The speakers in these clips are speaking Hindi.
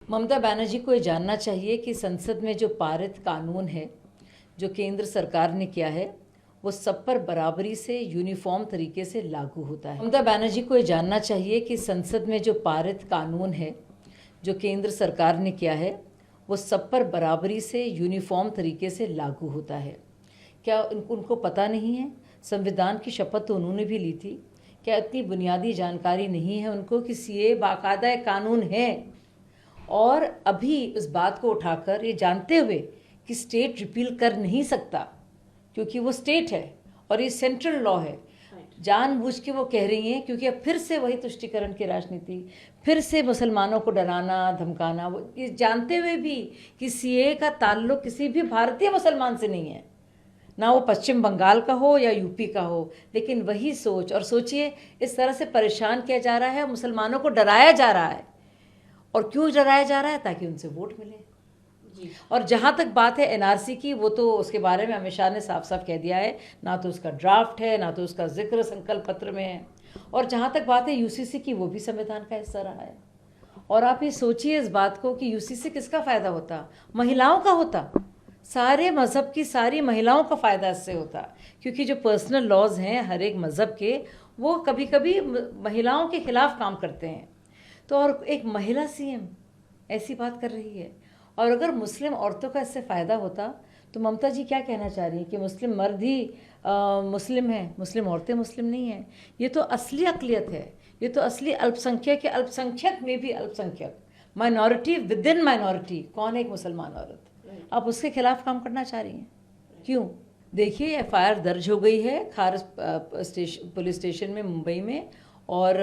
ममता बनर्जी को ये जानना चाहिए कि संसद में जो पारित कानून है, जो केंद्र सरकार ने किया है, वो सब पर बराबरी से यूनिफॉर्म तरीके से लागू होता है। ममता बनर्जी को ये जानना चाहिए कि संसद में जो पारित कानून है, जो केंद्र सरकार ने किया है, वो सब पर बराबरी से यूनिफॉर्म तरीके से लागू होता है। क्या उनको पता नहीं है? संविधान की शपथ तो उन्होंने भी ली थी। क्या इतनी बुनियादी जानकारी नहीं है उनको कि सीए बाकायदा एक कानून है? और अभी उस बात को उठाकर ये जानते हुए कि स्टेट रिपील कर नहीं सकता, क्योंकि वो स्टेट है और ये सेंट्रल लॉ है, जानबूझ के वो कह रही हैं, क्योंकि अब फिर से वही तुष्टीकरण की राजनीति, फिर से मुसलमानों को डराना धमकाना, वो ये जानते हुए भी कि सीए का ताल्लुक किसी भी भारतीय मुसलमान से नहीं है, ना वो पश्चिम बंगाल का हो या यूपी का हो, लेकिन वही सोच। और सोचिए, इस तरह से परेशान किया जा रहा है, मुसलमानों को डराया जा रहा है। और क्यों डराया जा रहा है? ताकि उनसे वोट मिले। और जहाँ तक बात है एनआरसी की, वो तो उसके बारे में अमित शाह ने साफ साफ कह दिया है, ना तो उसका ड्राफ्ट है, ना तो उसका जिक्र संकल्प पत्र में है। और जहाँ तक बात है यूसीसी की, वो भी संविधान का हिस्सा रहा है। और आप ये सोचिए इस बात को कि यूसीसी किसका फ़ायदा होता? महिलाओं का होता। सारे मज़हब की सारी महिलाओं का फ़ायदा इससे होता, क्योंकि जो पर्सनल लॉज हैं हर एक मज़हब के, वो कभी कभी महिलाओं के खिलाफ काम करते हैं। तो और एक महिला सीएम ऐसी बात कर रही है। और अगर मुस्लिम औरतों का इससे फ़ायदा होता तो ममता जी क्या कहना चाह रही हैं कि मुस्लिम मर्द ही मुस्लिम हैं, मुस्लिम औरतें मुस्लिम नहीं हैं? ये तो असली अक़लियत है, ये तो असली अल्पसंख्यक है, अल्पसंख्यक में भी अल्पसंख्यक, माइनॉरिटी विद इन माइनॉरिटी। कौन है एक मुसलमान औरत? आप उसके खिलाफ काम करना चाह रही हैं? क्यों? देखिए, एफआईआर दर्ज हो गई है खार पुलिस स्टेशन में मुंबई में, और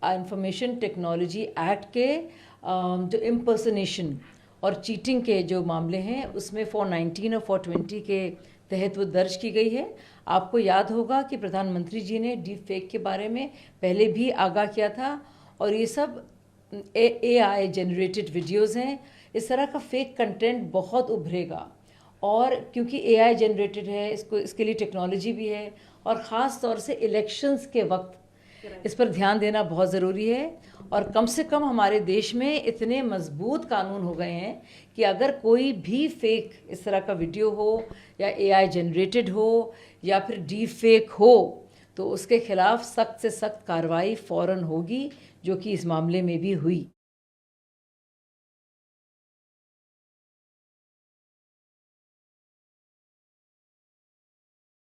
इंफॉर्मेशन टेक्नोलॉजी एक्ट के जो इम्पर्सनेशन और चीटिंग के जो मामले हैं, उसमें 419 और 420 के तहत वो दर्ज की गई है। आपको याद होगा कि प्रधानमंत्री जी ने डीप फेक के बारे में पहले भी आगाह किया था, और ये सब एआई जनरेटेड वीडियोज़ हैं। इस तरह का फेक कंटेंट बहुत उभरेगा, और क्योंकि एआई जनरेटेड है, इसके लिए टेक्नोलॉजी भी है, और ख़ास तौर से इलेक्शंस के वक्त इस पर ध्यान देना बहुत ज़रूरी है। और कम से कम हमारे देश में इतने मजबूत कानून हो गए हैं कि अगर कोई भी फेक इस तरह का वीडियो हो, या एआई जनरेटेड हो, या फिर डीप फेक हो, तो उसके खिलाफ सख्त से सख्त कार्रवाई फ़ौरन होगी, जो कि इस मामले में भी हुई।